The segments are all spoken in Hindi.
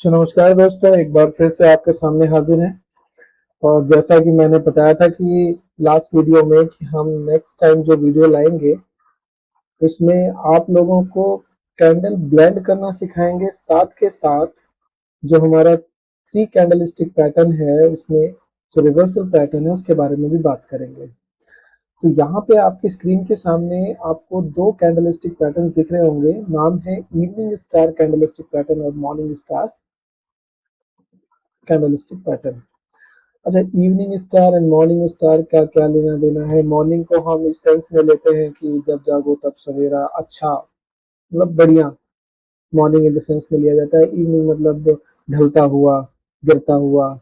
नमस्कार दोस्तों, एक बार फिर से आपके सामने हाजिर हैं। और जैसा कि मैंने बताया था कि लास्ट वीडियो में कि हम नेक्स्ट टाइम जो वीडियो लाएंगे उसमें आप लोगों को कैंडल ब्लेंड करना सिखाएंगे, साथ के साथ जो हमारा थ्री कैंडल स्टिक पैटर्न है उसमें जो रिवर्सल पैटर्न है उसके बारे में भी बात करेंगे। तो यहाँ पे आपकी स्क्रीन के सामने आपको दो कैंडल स्टिक पैटर्न दिख रहे होंगे। नाम है evening star candle stick pattern और morning star candle stick pattern. अच्छा, evening star and morning star का क्या लेना देना है? मॉर्निंग को हम इस सेंस में लेते हैं कि जब जागो तब सवेरा, अच्छा मतलब बढ़िया, मॉर्निंग इन द सेंस में लिया जाता है। इवनिंग मतलब ढलता हुआ, गिरता हुआ।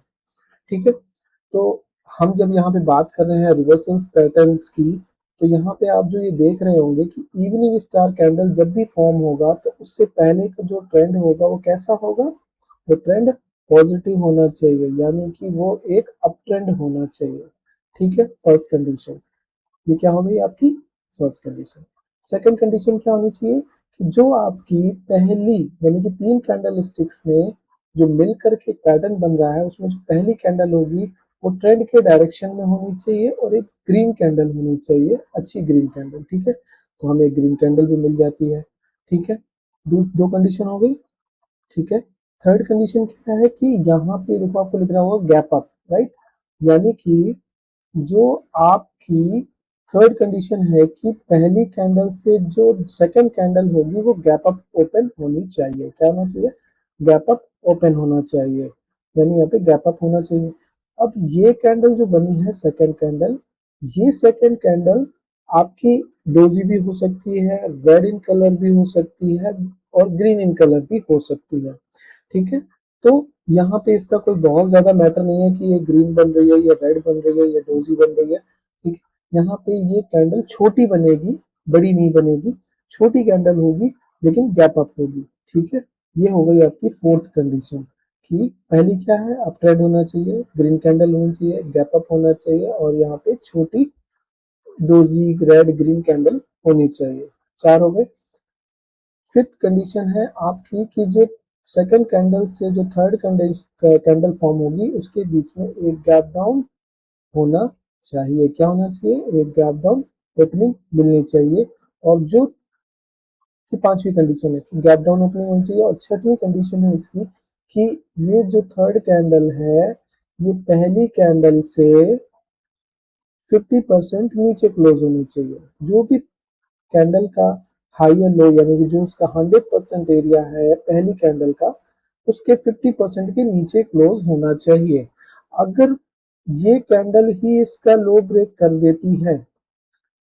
ठीक है। तो हम जब यहाँ पे बात कर रहे हैं रिवर्सल्स पैटर्न्स की, तो यहाँ पे आप जो ये देख रहे होंगे कि इवनिंग स्टार कैंडल जब भी फॉर्म होगा तो उससे पहले का जो ट्रेंड होगा वो कैसा होगा? वो ट्रेंड पॉजिटिव होना चाहिए, यानी कि वो एक अप ट्रेंड होना चाहिए। ठीक है, फर्स्ट कंडीशन। ये क्या हो गई आपकी फर्स्ट कंडीशन। सेकंड कंडीशन क्या होनी चाहिए कि जो आपकी पहली यानी कि तीन कैंडल स्टिक्स में जो मिलकर के पैटर्न बन रहा है उसमें जो पहली कैंडल होगी वो ट्रेंड के डायरेक्शन में होनी चाहिए और एक ग्रीन कैंडल होनी चाहिए, अच्छी ग्रीन कैंडल। ठीक है, तो हमें एक ग्रीन कैंडल भी मिल जाती है। ठीक है, दो कंडीशन हो गई। ठीक है। थर्ड कंडीशन क्या है कि यहाँ पे देखो आपको लिख रहा होगा गैप अप, राइट? यानी कि जो आपकी थर्ड कंडीशन है कि पहली कैंडल से जो सेकंड कैंडल होगी वो गैप अप ओपन होनी चाहिए। क्या होना चाहिए? गैप अप ओपन होना चाहिए, यानी यहाँ पे गैप अप होना चाहिए। अब ये कैंडल जो बनी है सेकंड कैंडल, ये सेकंड कैंडल आपकी डोजी भी हो सकती है, रेड इन कलर भी हो सकती है और ग्रीन इन कलर भी हो सकती है। ठीक है। तो यहाँ पे इसका कोई बहुत ज्यादा मैटर नहीं है कि ये ग्रीन बन रही है या रेड बन रही है या डोजी बन रही है। ठीक है, यहाँ पे ये कैंडल छोटी बनेगी, बड़ी नहीं बनेगी। छोटी कैंडल होगी लेकिन गैप अप होगी। ठीक है, ये हो गई आपकी फोर्थ कंडीशन कि पहली क्या है? अप ट्रेंड होना चाहिए, ग्रीन कैंडल होनी चाहिए, गैप अप होना चाहिए और यहाँ पे छोटी डोजी रेड ग्रीन कैंडल होनी चाहिए। चार हो गए। फिफ्थ कंडीशन है आपकी कि जो सेकंड कैंडल से जो थर्ड कैंडल फॉर्म होगी उसके बीच में एक गैप डाउन होना चाहिए। क्या होना चाहिए? एक गैप डाउन ओपनिंग मिलनी चाहिए। और जो कि पांचवी कंडीशन है गैप डाउन ओपनिंग होनी चाहिए। और छठवीं कंडीशन है इसकी कि ये जो थर्ड कैंडल है ये पहली कैंडल से 50% नीचे क्लोज होनी चाहिए। जो भी कैंडल का हाई या लो यानी कि जो उसका 100% एरिया है पहली कैंडल का, उसके 50% के नीचे क्लोज होना चाहिए। अगर ये कैंडल ही इसका लो ब्रेक कर देती है,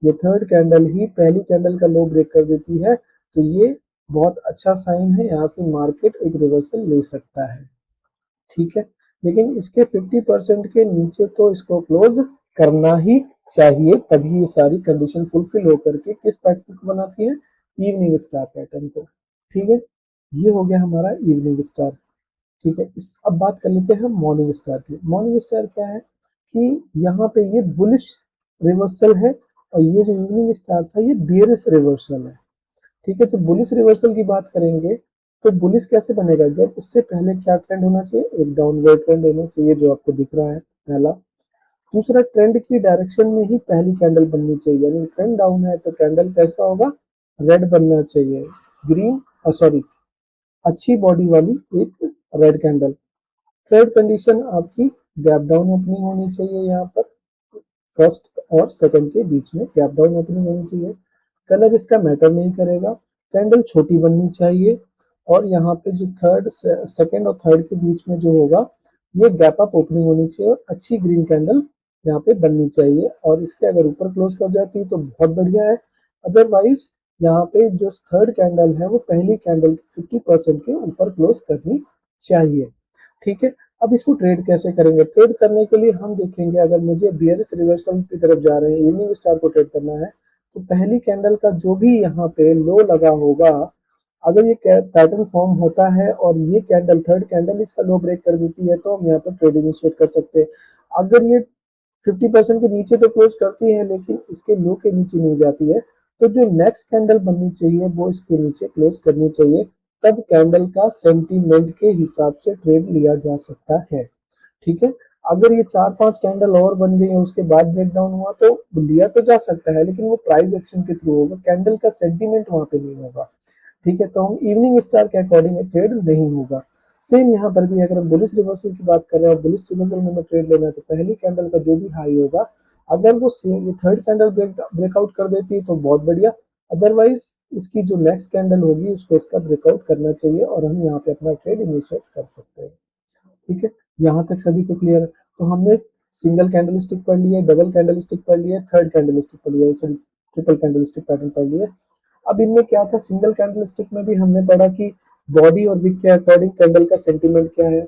ये थर्ड कैंडल ही पहली कैंडल का लो ब्रेक कर देती है, तो ये बहुत अच्छा साइन है, यहाँ से मार्केट एक रिवर्सल ले सकता है। ठीक है, लेकिन इसके 50% के नीचे तो इसको क्लोज करना ही चाहिए, तभी ये सारी कंडीशन फुलफिल होकर के किस पैटर्न को बनाती है? इवनिंग स्टार पैटर्न को। ठीक है, ये हो गया हमारा इवनिंग स्टार। ठीक है, इस अब बात कर लेते हैं मॉर्निंग स्टार की। मॉर्निंग स्टार क्या है कि यहाँ पे ये बुलिश रिवर्सल है और ये जो इवनिंग स्टार था ये बेयरिश रिवर्सल है। ठीक है, जब बुलिश रिवर्सल की बात करेंगे तो बुलिश कैसे बनेगा? जब उससे पहले क्या ट्रेंड होना चाहिए? एक डाउनवर्ड ट्रेंड होना चाहिए जो आपको दिख रहा है पहला। दूसरा, ट्रेंड की डायरेक्शन में ही पहली कैंडल बननी चाहिए, यानी ट्रेंड डाउन है तो कैंडल कैसा होगा? रेड बनना चाहिए, ग्रीन सॉरी अच्छी बॉडी वाली एक रेड कैंडल। थर्ड कंडीशन आपकी गैप डाउन ओपनिंग होनी चाहिए। यहाँ पर फर्स्ट और सेकंड के बीच में गैप डाउन ओपनिंग होनी चाहिए। कलर इसका मैटर नहीं करेगा, कैंडल छोटी बननी चाहिए। और यहाँ पे जो थर्ड सेकंड और थर्ड के बीच में जो होगा ये गैप अप ओपनिंग होनी चाहिए और अच्छी ग्रीन कैंडल यहाँ पे बननी चाहिए। और इसके अगर ऊपर क्लोज कर जाती है तो बहुत बढ़िया है, अदरवाइज यहाँ पे जो थर्ड कैंडल है वो पहली कैंडल के 50% के ऊपर क्लोज करनी चाहिए। ठीक है, अब इसको ट्रेड कैसे करेंगे? ट्रेड करने के लिए हम देखेंगे, अगर मुझे बियरिश रिवर्सल की तरफ जा रहे हैं, इवनिंग स्टार को ट्रेड करना है, तो पहली कैंडल का जो भी यहाँ पे लो लगा होगा, अगर ये पैटर्न फॉर्म होता है और ये कैंडल थर्ड कैंडल इसका लो ब्रेक कर देती है तो हम यहाँ पर ट्रेड इनिशिएट कर सकते हैं। अगर ये 50% के नीचे तो क्लोज करती है लेकिन इसके लो के नीचे नहीं जाती है, तो जो नेक्स्ट कैंडल बननी चाहिए वो इसके नीचे क्लोज करनी चाहिए, तब कैंडल का सेंटीमेंट के हिसाब से ट्रेड लिया जा सकता है। ठीक है, अगर ये 4-5 कैंडल और बन गई है उसके बाद ब्रेकडाउन हुआ तो लिया तो जा सकता है, लेकिन वो प्राइस एक्शन के थ्रू होगा, कैंडल का सेंटीमेंट वहां पे नहीं होगा। ठीक है, तो हम इवनिंग स्टार के अकॉर्डिंग ट्रेड नहीं होगा। सेम यहाँ पर भी अगर हम बुलिश रिवर्सल की बात कर रहे हैं, बुलिश रिवर्सल में हमें ट्रेड लेना है तो पहली कैंडल का जो भी हाई होगा, अगर वो थर्ड कैंडल ब्रेकआउट कर देती है तो बहुत बढ़िया, अदरवाइज इसकी जो नेक्स्ट कैंडल होगी उसको इसका ब्रेकआउट करना चाहिए और हम यहाँ पे अपना ट्रेड इनिशिएट कर सकते हैं। ठीक है, यहाँ तक सभी को क्लियर है। तो हमने सिंगल कैंडल स्टिक पढ़ लिया, डबल कैंडल स्टिक पढ़ लिया, थर्ड कैंडल स्टिक पढ़ लिया, sorry triple candle stick pattern पढ़ लिया। अब इनमें क्या था, सिंगल कैंडल स्टिक में भी हमने पढ़ा कि बॉडी और विक के अकॉर्डिंग कैंडल का सेंटीमेंट क्या है।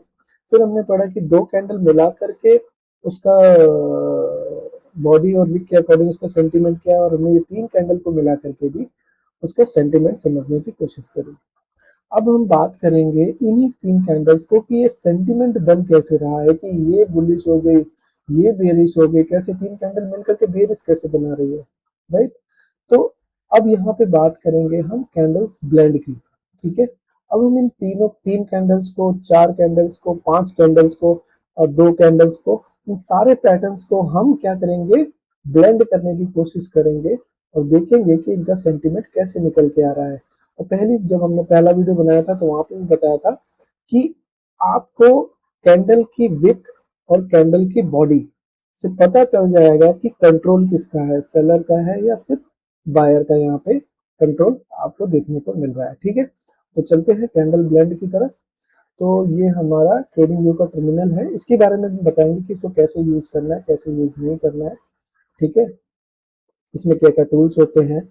फिर हमने पढ़ा कि दो कैंडल मिला करके उसका बॉडी और विक के अकॉर्डिंग उसका सेंटीमेंट क्या है, और हमने ये तीन कैंडल को मिला करके भी उसका सेंटीमेंट समझने की कोशिश करी। अब हम बात करेंगे इन्हीं तीन कैंडल्स को कि ये सेंटीमेंट बन कैसे रहा है, कि ये बुलिश हो गई, ये बेरिश हो गई, कैसे तीन कैंडल मिलकर के बेरिश कैसे बना रही है, राइट। तो अब यहाँ पे बात करेंगे हम कैंडल्स ब्लेंड की। ठीक है, अब हम इन तीन कैंडल्स को, चार कैंडल्स को, पांच कैंडल्स को और दो कैंडल्स को, इन सारे पैटर्न्स को हम क्या करेंगे, ब्लेंड करने की कोशिश करेंगे और देखेंगे कि इनका सेंटीमेंट कैसे निकल के आ रहा है। और पहली जब हमने पहला वीडियो बनाया था तो वहां पे भी बताया था कि आपको कैंडल की विक और कैंडल की बॉडी से पता चल जाएगा कि कंट्रोल किसका है, सेलर का है या फिर बायर का। यहाँ पे कंट्रोल आपको देखने को मिल रहा है। ठीक है, तो चलते हैं कैंडल ब्लेंड की तरफ। तो ये हमारा ट्रेडिंग व्यू का टर्मिनल है, इसके बारे में भी बताएंगे कि इसको कैसे यूज करना है, कैसे यूज नहीं करना है। ठीक है, इसमें क्या क्या टूल्स होते हैं,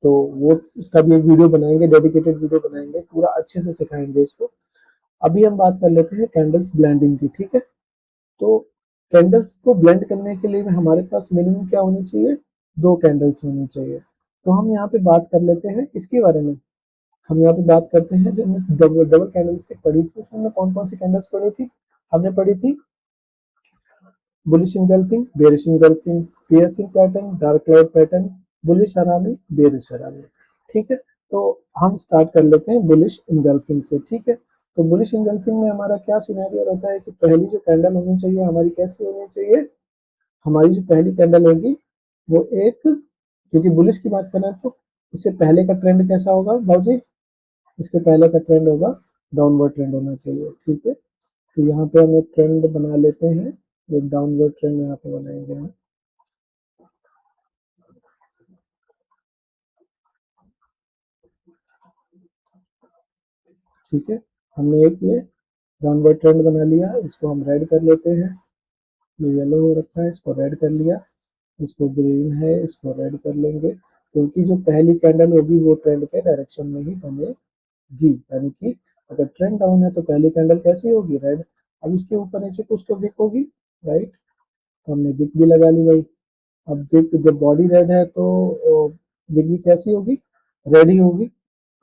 तो वो उसका भी एक वीडियो बनाएंगे, डेडिकेटेड वीडियो बनाएंगे, पूरा अच्छे से सिखाएंगे इसको। अभी हम बात कर लेते हैं कैंडल्स ब्लेंडिंग की। ठीक है, तो कैंडल्स को ब्लेंड करने के लिए हमारे पास मिनिमम क्या होनी चाहिए, दो कैंडल्स होनी चाहिए। तो हम यहाँ पे बात कर लेते हैं इसके बारे में। हम यहाँ पे बात करते हैं, जब हमने डबल डबल कैंडल स्टिक पढ़ी थी उसमें हमने कौन कौन सी कैंडल्स पढ़ी थी, हमने पढ़ी थी bullish engulfing, bearish engulfing, piercing pattern, dark cloud pattern, bullish हरामी, बेरिश हरामी। ठीक है, तो हम स्टार्ट कर लेते हैं बुलिश इंगल्फिंग से। ठीक है, तो बुलिश इंगल्फिंग में हमारा क्या सिनेरियो रहता है कि पहली जो कैंडल होनी चाहिए हमारी कैसी होनी चाहिए, हमारी जो पहली कैंडल होगी वो एक, क्योंकि बुलिश की बात करें तो इससे पहले का ट्रेंड कैसा होगा भाजी, इसके पहले का ट्रेंड होगा डाउनवर्ड ट्रेंड होना चाहिए। ठीक है, तो यहाँ पे हम एक ट्रेंड बना लेते हैं, एक डाउनवर्ड ट्रेंड यहाँ पे बनाएंगे हम। ठीक है, हमने एक ये डाउनवर्ड ट्रेंड बना लिया, इसको हम रेड कर लेते हैं, ये येलो हो रखा है इसको रेड कर लिया, इसको ग्रीन है इसको रेड कर लेंगे, क्योंकि जो पहली कैंडल होगी वो ट्रेंड के डायरेक्शन में ही बनेगी, यानी कि अगर ट्रेंड डाउन है तो पहली कैंडल कैसी होगी, रेड। अब इसके ऊपर नीचे कुछ तो विक होगी, राइट, तो हमने विक भी लगा ली भाई। अब विक जब बॉडी रेड है तो विक भी कैसी होगी, रेड ही होगी,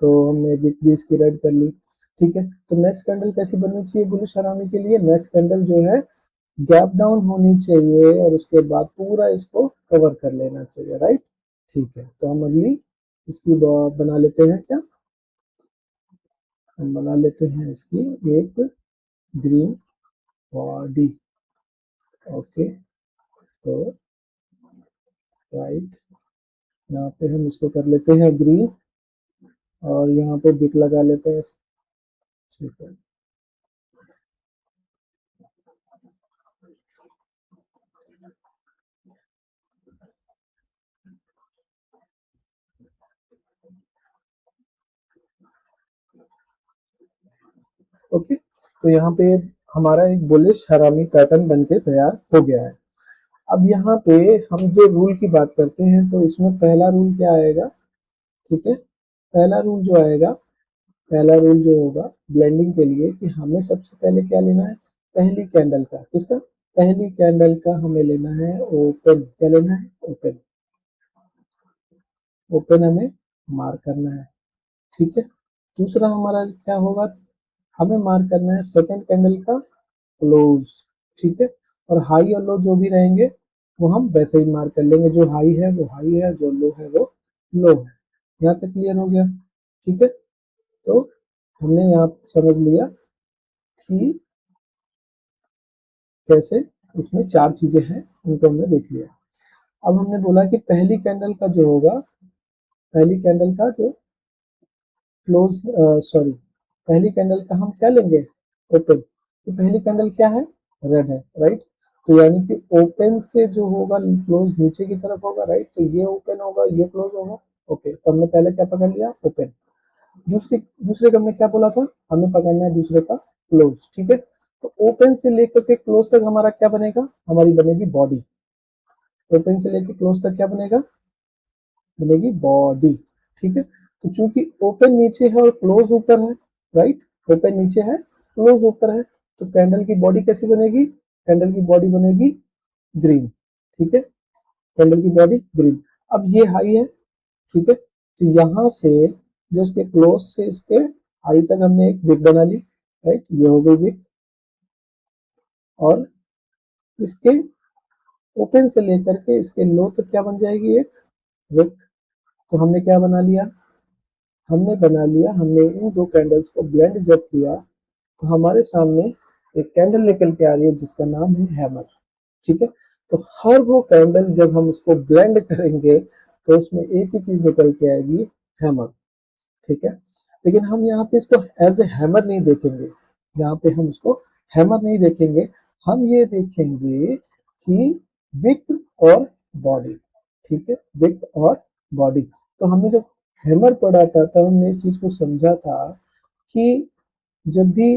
तो हमने विक भी इसकी रेड कर ली। ठीक है, तो नेक्स्ट कैंडल कैसी बननी चाहिए बुलिश हरामी के लिए, नेक्स्ट कैंडल जो है गैप डाउन होनी चाहिए और उसके बाद पूरा इसको कवर कर लेना चाहिए, राइट। ठीक है, तो हम अगली इसकी बना लेते हैं क्या, हम बना लेते हैं इसकी एक ग्रीन बॉडी। ओके, तो राइट, यहाँ पे हम इसको कर लेते हैं ग्रीन और यहाँ पे बिक लगा लेते हैं। ठीक है, ओके, तो यहाँ पे हमारा एक बुलिश हरामी पैटर्न बनके तैयार हो गया है। अब यहाँ पे हम जो रूल की बात करते हैं तो इसमें पहला रूल क्या आएगा, ठीक है, पहला रूल जो आएगा, पहला रूल जो होगा ब्लेंडिंग के लिए कि हमें सबसे पहले क्या लेना है, पहली कैंडल का, किसका, पहली कैंडल का हमें लेना है ओपन, क्या लेना है, ओपन, ओपन हमें मार्क करना है। ठीक है, दूसरा हमारा क्या होगा, हमें मार्क करना है सेकंड कैंडल का क्लोज। ठीक है, और हाई और लो जो भी रहेंगे वो हम वैसे ही मार्क कर लेंगे, जो हाई है वो हाई है, जो लो है वो लो है। यहाँ तक क्लियर हो गया। ठीक है, तो हमने यहाँ समझ लिया कि कैसे इसमें 4 चीजें हैं, उनको हमने देख लिया। अब हमने बोला कि पहली कैंडल का जो होगा, पहली कैंडल का जो क्लोज सॉरी पहली कैंडल का हम क्या लेंगे, ओपन। तो पहली कैंडल क्या है, रेड है, राइट। तो यानी कि ओपन से जो होगा क्लोज नीचे की तरफ होगा, राइट। तो ये ओपन होगा, ये क्लोज होगा। ओके, तो हमने पहले क्या पकड़ लिया, ओपन। दूसरे दूसरे का हमने क्या बोला था, हमें पकड़ना है दूसरे का क्लोज, ठीक है। तो ओपन से लेकर के क्लोज तक हमारा क्या बनेगा, हमारी बनेगी बॉडी। ओपन से लेकर क्लोज तक क्या बनेगा, बनेगी बॉडी, ठीक है। तो चूंकि ओपन नीचे है और क्लोज ऊपर है, राइट। ओपन नीचे है, क्लोज ऊपर है, तो कैंडल की बॉडी कैसी बनेगी, कैंडल की बॉडी बनेगी ग्रीन, ठीक है। कैंडल की बॉडी ग्रीन। अब ये हाई है, ठीक है। तो यहां से जो इसके क्लोज से इसके हाई तक हमने एक विक बना ली, राइट। ये हो गई विक। और इसके ओपन से लेकर के इसके लो तक क्या बन जाएगी, एक विक। तो हमने क्या बना लिया, हमने बना लिया, हमने इन दो कैंडल्स को ब्लेंड जब किया तो हमारे सामने एक कैंडल निकल के आ रही है जिसका नाम है हैमर, ठीक है। तो हर वो कैंडल जब हम उसको ब्लेंड करेंगे तो उसमें एक ही चीज निकल के आएगी, हैमर, ठीक है। लेकिन हम यहाँ पे इसको एज ए हैमर नहीं देखेंगे, यहाँ पे हम इसको हैमर नहीं देखेंगे, हम ये देखेंगे कि विक और बॉडी, ठीक है, विक और बॉडी। तो हमने जब हैमर पढ़ा था तब हमने इस चीज को समझा था कि जब भी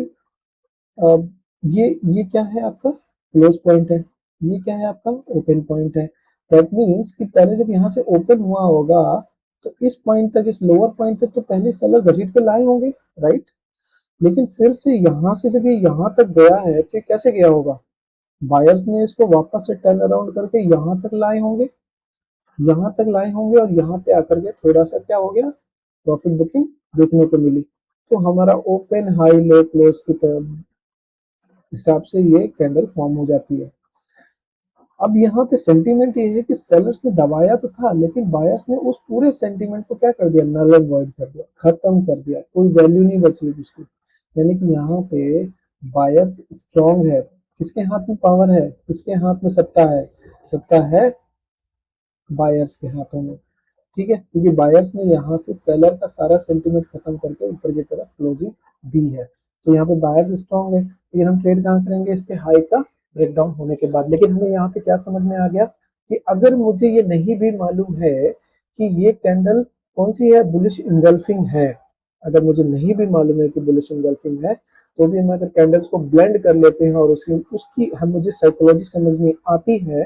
ये क्या है आपका क्लोज पॉइंट है, ये क्या है आपका ओपन पॉइंट है। दैट मीन्स कि पहले जब यहाँ से ओपन हुआ होगा तो इस पॉइंट तक, इस लोअर पॉइंट तक तो पहले सेलर घसीट के लाए होंगे, राइट। लेकिन फिर से यहाँ से जब ये यहाँ तक गया है तो ये कैसे गया होगा, बायर्स ने इसको वापस से टर्न अराउंड करके यहाँ तक लाए होंगे, यहाँ तक लाए होंगे और यहाँ पे आकर के थोड़ा सा क्या हो गया, प्रॉफिट बुकिंग देखने को मिली। तो हमारा ओपन हाई लो क्लोज की तरफ हिसाब से ये कैंडल फॉर्म हो जाती है। अब यहाँ पे सेंटीमेंट ये है कि सेलर्स ने दबाया तो था लेकिन बायर्स ने उस पूरे सेंटीमेंट को क्या कर दिया, नल एंड वॉइड कर दिया, खत्म कर दिया, कोई वैल्यू नहीं बची उसकी। यानी कि यहाँ पे बायर्स स्ट्रांग है, किसके हाथ में पावर है, किसके हाथ में सत्ता है, सत्ता है बायर्स के हाथों में, ठीक है। क्योंकि बायर्स ने यहाँ से सेलर का सारा सेंटीमेंट खत्म करके ऊपर की तरफ क्लोजिंग दी है। तो यहाँ पे बायर्स स्ट्रांग है, लेकिन हम ट्रेड कहाँ करेंगे, इसके हाई का ब्रेकडाउन होने के बाद। लेकिन हमें यहाँ पे क्या समझ में आ गया कि अगर मुझे ये नहीं भी मालूम है कि ये कैंडल कौन सी है, बुलिश इंगल्फिंग है, अगर मुझे नहीं भी मालूम है कि बुलिश इंगल्फिंग है, तो भी हम अगर कैंडल्स को ब्लेंड कर लेते हैं और उसकी उसकी हम मुझे साइकोलॉजी समझनी आती है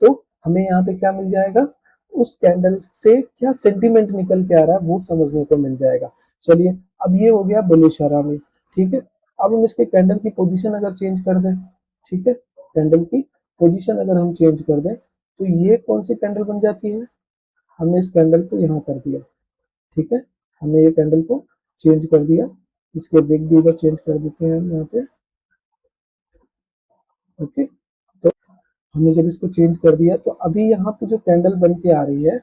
तो हमें यहाँ पे क्या मिल जाएगा, उस कैंडल से क्या सेंटीमेंट निकल के आ रहा है वो समझने को मिल जाएगा। चलिए, अब ये हो गया बुलिश हरामी, ठीक है। अब हम इसके कैंडल की पोजीशन अगर चेंज कर दें, ठीक है, कैंडल की पोजीशन अगर हम चेंज कर दें तो ये कौन सी कैंडल बन जाती है, हमने इस कैंडल को यहाँ कर दिया, ठीक है। हमने ये कैंडल को चेंज कर दिया, इसके बिग भी इधर चेंज कर देते हैं हम यहाँ पे, ओके। तो हमने जब इसको चेंज कर दिया तो अभी यहाँ पे जो कैंडल बन के आ रही है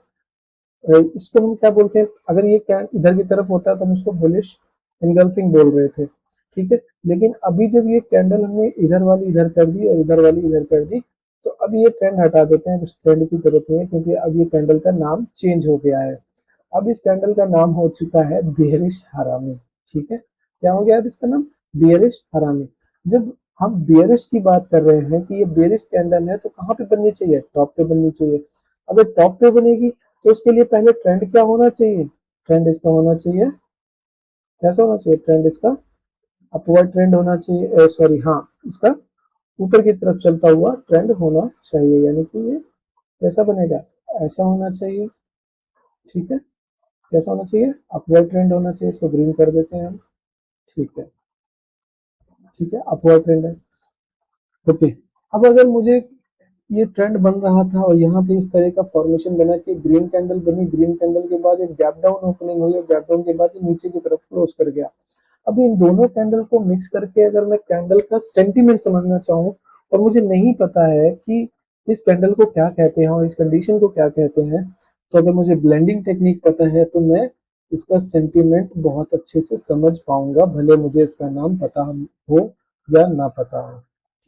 इसको हम क्या बोलते हैं, अगर ये इधर की तरफ होता है तो हम इसको बुलिश इनगल्फिंग बोल रहे थे, ठीक है। लेकिन अभी जब ये कैंडल हमने इधर वाली इधर कर दी और इधर वाली इधर कर दी तो अब ये ट्रेंड हटा देते हैं, इस ट्रेंड की जरूरत नहीं है क्योंकि अब ये कैंडल का नाम चेंज हो गया है। अब इस कैंडल का नाम हो चुका है बियरिश हरामी, ठीक है। क्या हो गया अब इसका नाम, बियरिश हरामी। जब हम बियरिश की बात कर रहे हैं कि ये बियरिश कैंडल है तो कहाँ पे बननी चाहिए, टॉप पे बननी चाहिए। अगर टॉप पे बनेगी तो उसके लिए पहले ट्रेंड क्या होना चाहिए, ट्रेंड इसका होना चाहिए, कैसा होना चाहिए ट्रेंड इसका, अपवर्ड ट्रेंड होना चाहिए, सॉरी हाँ, इसका ऊपर की तरफ चलता हुआ ट्रेंड होना चाहिए। यानी कि ये कैसा बनेगा, ऐसा होना चाहिए, ठीक है। कैसा होना चाहिए, अपवर्ड ट्रेंड होना चाहिए, इसको ग्रीन कर देते हैं हम, ठीक है, ठीक है, अपवर्ड ट्रेंड है, ओके। अब अगर मुझे ये ट्रेंड बन रहा था और यहाँ पे इस तरह का फॉर्मेशन बना कि ग्रीन कैंडल बनी, ग्रीन कैंडल के बाद एक गैप डाउन ओपनिंग हुई और गैप डाउन के बाद ये नीचे की तरफ क्लोज कर गया। अब इन दोनों कैंडल को मिक्स करके अगर मैं कैंडल का सेंटीमेंट समझना चाहूँ और मुझे नहीं पता है कि इस कैंडल को क्या कहते हैं और इस कंडीशन को क्या कहते हैं, तो अगर मुझे ब्लेंडिंग टेक्निक पता है तो मैं इसका सेंटीमेंट बहुत अच्छे से समझ पाऊंगा, भले मुझे इसका नाम पता हो या ना पता हो।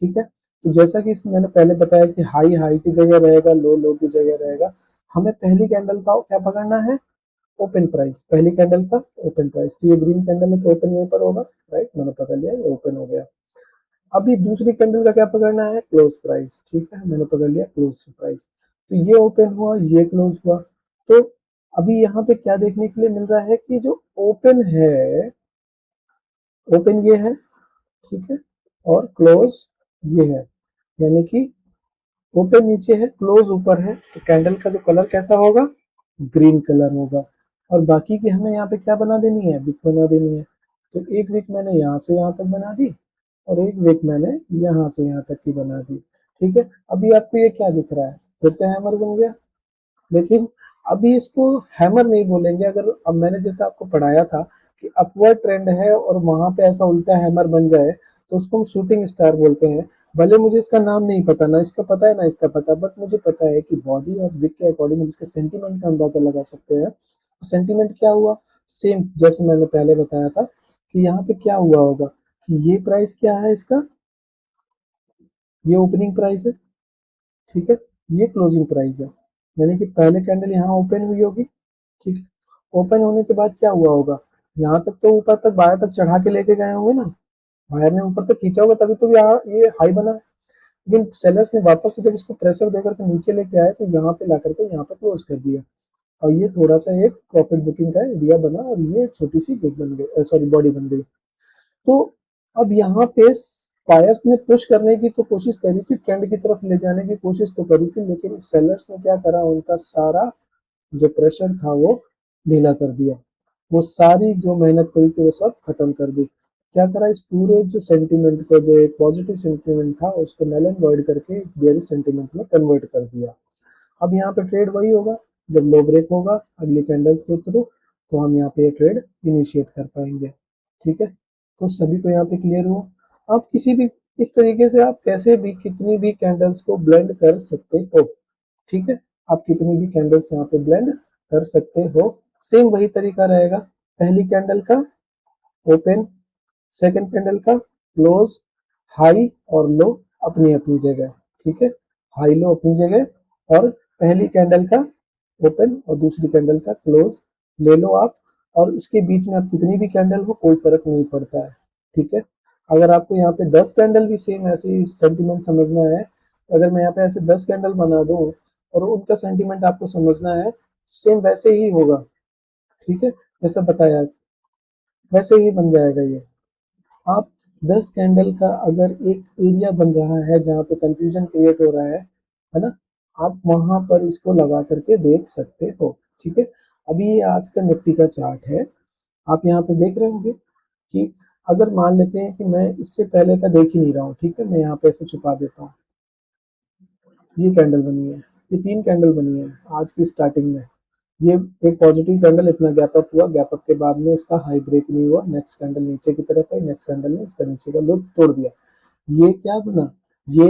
ठीक है, तो जैसा कि इसमें मैंने पहले बताया कि हाई हाई की जगह रहेगा, लो लो की जगह रहेगा। हमें पहली कैंडल का क्या पकड़ना है, ओपन प्राइस, पहली कैंडल का ओपन प्राइस। तो ये ग्रीन कैंडल है तो ओपन यहीं पर होगा, राइट, मैंने पकड़ लिया, ये ओपन हो गया। अभी दूसरी कैंडल का क्या पकड़ना है, क्लोज प्राइस। ठीक है, मैंने पकड़ लिया क्लोज प्राइस। तो ये ओपन हुआ, ये क्लोज हुआ। तो अभी यहाँ पे क्या देखने के लिए मिल रहा है कि जो ओपन है, ओपन ये है, ठीक है, और क्लोज ये है, यानी कि ओपन नीचे है, क्लोज ऊपर है। तो कैंडल का जो कलर कैसा होगा, ग्रीन कलर होगा। और बाकी की हमें यहाँ पे क्या बना देनी है, विक बना देनी है। तो एक विक मैंने यहाँ से यहाँ तक बना दी, और एक विक मैंने यहाँ से यहाँ तक की बना दी। ठीक है, अभी आपको ये क्या दिख रहा है, फिर से हैमर बन गया। लेकिन अभी इसको हैमर नहीं बोलेंगे। अगर अब मैंने जैसे आपको पढ़ाया था कि अपवर्ड ट्रेंड है और वहां पे ऐसा उल्टा हैमर बन जाए तो उसको हम शूटिंग स्टार बोलते हैं। भले मुझे इसका नाम नहीं पता, ना इसका पता है ना इसका पता, बट मुझे पता है कि बॉडी और विक के अकॉर्डिंग इसके सेंटीमेंट का अंदाजा लगा सकते हैं। तो सेंटीमेंट क्या हुआ, सेम जैसे मैंने पहले बताया था कि यहाँ पे क्या हुआ होगा कि ये प्राइस क्या है इसका, ये ओपनिंग प्राइस है, ठीक है, ये क्लोजिंग प्राइस है। यानी कि पहले कैंडल यहाँ ओपन हुई होगी, ठीक है, ओपन होने के बाद क्या हुआ होगा, यहाँ तक तो ऊपर तक बाहर तक चढ़ा के लेके गए होंगे ना, बायर ने ऊपर तक खींचा होगा तभी तो यहाँ ये हाई बना है। लेकिन सेलर्स ने वापस से जब इसको प्रेशर देकर के नीचे लेके आए तो यहाँ पे ला करके यहाँ पे क्लोज कर दिया, और ये थोड़ा सा एक प्रॉफिट बुकिंग का एरिया बना, और ये छोटी सी बिग बन गई, सॉरी बॉडी बन गई। तो अब यहाँ पे बायर्स ने पुश करने की तो कोशिश करी थी, ट्रेंड की तरफ ले जाने की कोशिश तो करी थी, लेकिन सेलर्स ने क्या करा, उनका सारा जो प्रेशर था वो ढीला कर दिया। वो सारी जो मेहनत करी थी वो सब खत्म कर दी। क्या करा, इस पूरे जो सेंटीमेंट को, जो एक पॉजिटिव सेंटीमेंट था उसको नल एंड वॉइड करके बेयरिश सेंटीमेंट में कन्वर्ट कर दिया। अब यहाँ पे ट्रेड वही होगा, जब लो ब्रेक होगा अगली कैंडल्स के थ्रू तो हम यहाँ पे ट्रेड इनिशिएट कर पाएंगे। ठीक है, तो सभी को यहाँ पे क्लियर हुआ। आप किसी भी इस तरीके से आप कैसे भी कितनी भी कैंडल्स को ब्लेंड कर सकते हो। ठीक है, आप कितनी भी कैंडल्स यहाँ पे ब्लेंड कर सकते हो। सेम वही तरीका रहेगा, पहली कैंडल का ओपन, सेकंड कैंडल का क्लोज, हाई और लो अपनी अपनी जगह। ठीक है, हाई लो अपनी जगह, और पहली कैंडल का ओपन और दूसरी कैंडल का क्लोज ले लो आप। और उसके बीच में आप कितनी भी कैंडल हो कोई फर्क नहीं पड़ता है। ठीक है, अगर आपको यहाँ पे 10 कैंडल भी सेम ऐसे सेंटीमेंट समझना है, अगर मैं यहाँ पे ऐसे 10 कैंडल बना दूं और उनका सेंटीमेंट आपको समझना है, सेम वैसे ही होगा। ठीक है, जैसा बताया वैसे ही बन जाएगा ये। आप 10 कैंडल का अगर एक एरिया बन रहा है जहाँ पे कंफ्यूजन क्रिएट हो रहा है ना, आप वहां पर इसको लगा करके देख सकते हो। ठीक है, अभी ये आज का निफ्टी का चार्ट है, आप यहाँ पे देख रहे होंगे कि अगर मान लेते हैं कि मैं इससे पहले का देख ही नहीं रहा हूँ, ठीक है, मैं यहाँ पे ऐसे छुपा देता हूँ, ये कैंडल बनी है, ये 3 कैंडल बनी है आज की स्टार्टिंग में। ये एक पॉजिटिव कैंडल इतना गैप अप हुआ, गैप अप के बाद में इसका हाई ब्रेक नहीं हुआ, नेक्स्ट कैंडल नीचे की तरफ है, नेक्स्ट कैंडल ने इसका नीचे का लो तोड़ दिया। ये क्या बना, ये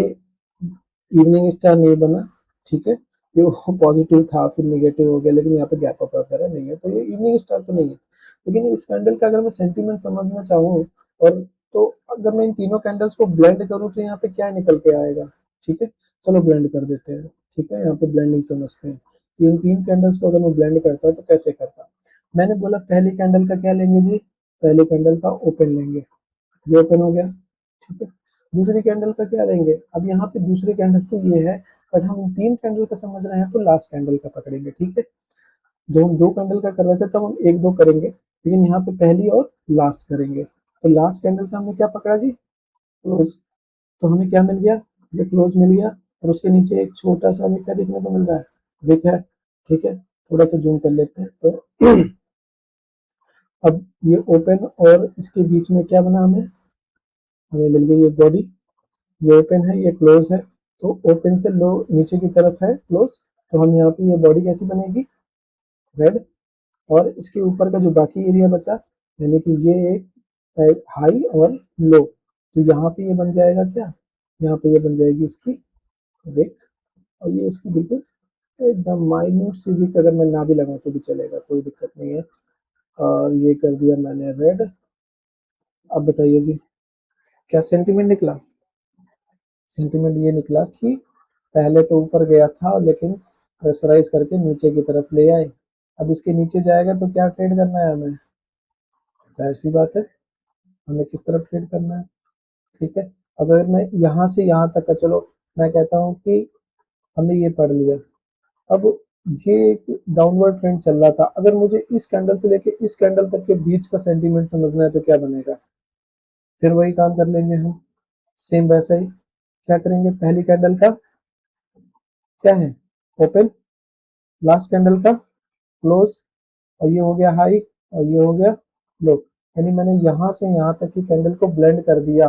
इवनिंग स्टार नहीं बना। ठीक है, ये वो पॉजिटिव था फिर निगेटिव हो गया, लेकिन यहाँ पे गैप अप वगैरह नहीं है, तो ये इवनिंग स्टार तो नहीं है। लेकिन इस कैंडल का अगर मैं सेंटीमेंट समझना चाहूँ, और तो अगर मैं इन तीनों कैंडल्स को ब्लेंड करूँ तो यहाँ पे क्या निकल के आएगा। ठीक है, चलो ब्लेंड कर देते हैं। ठीक है, यहाँ पे ब्लेंडिंग समझते हैं कि इन 3 कैंडल्स को अगर मैं ब्लेंड करता तो कैसे करता। मैंने बोला पहली कैंडल का क्या लेंगे जी, पहली कैंडल का ओपन लेंगे, ये ओपन हो गया। ठीक है, दूसरी कैंडल का क्या लेंगे, अब यहाँ पे दूसरी कैंडल तो ये है, बट हम 3 कैंडल का समझ रहे हैं तो लास्ट कैंडल का पकड़ेंगे। ठीक है, जब हम 2 कैंडल का कर रहे थे तब हम 1-2 करेंगे, लेकिन यहाँ पे पहली और लास्ट करेंगे। तो लास्ट कैंडल का हमने क्या पकड़ा जी, क्लोज। तो हमें क्या मिल गया, ये क्लोज मिल गया, और उसके नीचे एक छोटा सा हमें क्या देखने को मिल रहा है, विक है। ठीक है, थोड़ा सा जूम कर लेते हैं तो अब ये ओपन और इसके बीच में क्या बना, हमें हमें मिल गई ये बॉडी, ये ओपन है ये क्लोज है। तो ओपन से लो नीचे की तरफ है क्लोज, तो हम यहाँ पे ये बॉडी कैसी बनेगी, रेड। और इसके ऊपर का जो बाकी एरिया बचा, यानी कि ये एक हाई और लो, तो यहाँ पे ये बन जाएगा क्या, यहाँ पे ये बन जाएगी इसकी विक। और ये इसकी बिल्कुल एकदम माइन्यूट सी विक, अगर मैं ना भी लगाऊं तो भी चलेगा, कोई दिक्कत नहीं है। और ये कर दिया मैंने रेड। अब बताइए जी, क्या सेंटीमेंट निकला? सेंटीमेंट ये निकला कि पहले तो ऊपर गया था लेकिन प्रेशराइज करके नीचे की तरफ ले आए। अब इसके नीचे जाएगा तो क्या ट्रेड करना है हमें? जाहिर सी बात है, हमें किस तरफ ट्रेड करना है। ठीक है, अगर मैं यहाँ से यहाँ तक का, चलो मैं कहता हूँ कि हमने ये पढ़ लिया। अब ये एक डाउनवर्ड ट्रेंड चल रहा था, अगर मुझे इस कैंडल से लेके इस कैंडल तक के बीच का सेंटीमेंट समझना है तो क्या बनेगा? फिर वही काम कर लेंगे हम, सेम वैसा ही। क्या करेंगे? पहली कैंडल का क्या है? ओपन। लास्ट कैंडल का क्लोज। और ये हो गया हाई और ये हो गया लो। यानी मैंने यहाँ से यहाँ तक की कैंडल को ब्लेंड कर दिया।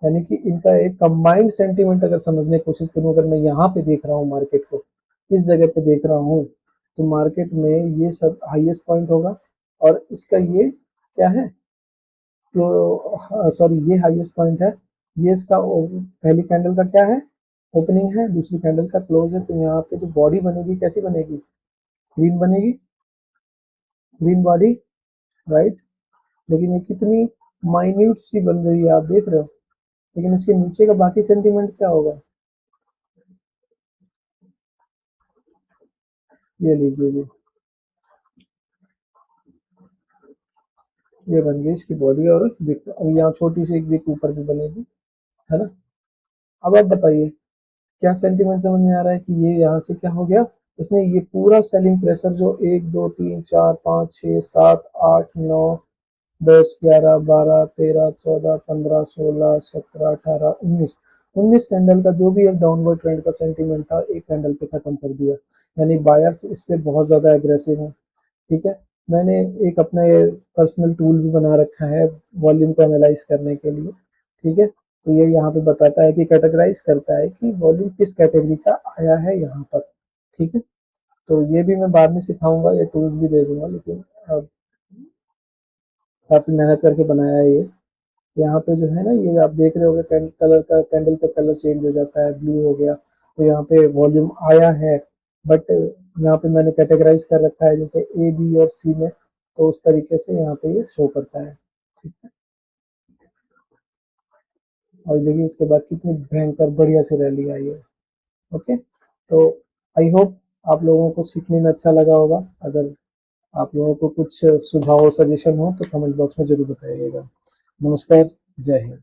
यानी कि इनका एक कंबाइंड सेंटीमेंट अगर समझने की कोशिश करूँ, अगर मैं यहाँ पे देख रहा हूँ मार्केट को, इस जगह पे देख रहा हूँ, तो मार्केट में ये सब हाईएस्ट पॉइंट होगा और इसका ये क्या है, तो सॉरी ये हाईएस्ट पॉइंट है। ये इसका पहली कैंडल का क्या है? ओपनिंग है। दूसरी कैंडल का क्लोज है। तो यहाँ पे जो बॉडी बनेगी कैसी बनेगी? ग्रीन बनेगी, ग्रीन बॉडी, राइट। लेकिन ये कितनी माइन्यूट सी बन रही है, आप देख रहे हो। लेकिन इसके नीचे का बाकी सेंटीमेंट क्या होगा? ये लीजिए जी, ये बन गई इसकी बॉडी और विक। अब यहाँ छोटी सी एक विक ऊपर भी बनेगी, है ना। अब आप बताइए, क्या सेंटीमेंट समझ में आ रहा है कि ये यहाँ से क्या हो गया? इसने ये पूरा सेलिंग प्रेशर जो 1 2 3 4 5 6 7 8 9 10 11 12 13 14 15 16 17 18 19 19 कैंडल का जो भी एक डाउनवर्ड ट्रेंड का सेंटीमेंट था, एक कैंडल पे खत्म कर दिया। यानी बायर्स इस पे बहुत ज्यादा एग्रेसिव है। ठीक है, मैंने एक अपना ये पर्सनल टूल भी बना रखा है वॉल्यूम को एनालाइज करने के लिए। ठीक है, तो ये यहाँ पे बताता है कि कैटेगराइज करता है कि वॉल्यूम किस कैटेगरी का आया है यहाँ पर। ठीक है, तो ये भी मैं बाद में सिखाऊंगा, ये टूल्स भी दे दूंगा, लेकिन अब काफी मेहनत करके बनाया है ये। यहाँ पे जो है ना, ये आप देख रहे होगे कलर का, कैंडल का कलर चेंज हो जाता है, ब्लू हो गया, तो यहाँ पे वॉल्यूम आया है। बट यहाँ पे मैंने कैटेगराइज कर रखा है जैसे ए बी और सी में, तो उस तरीके से यहाँ पे ये शो करता है। ठीक है, और देखिए इसके बाद कितनी भयंकर बढ़िया से रैली आई है। ओके, तो आई होप आप लोगों को सीखने में अच्छा लगा होगा। अगर आप लोगों को कुछ सुझाव सजेशन हो तो कमेंट बॉक्स में जरूर बताइएगा। नमस्कार, जय हिंद।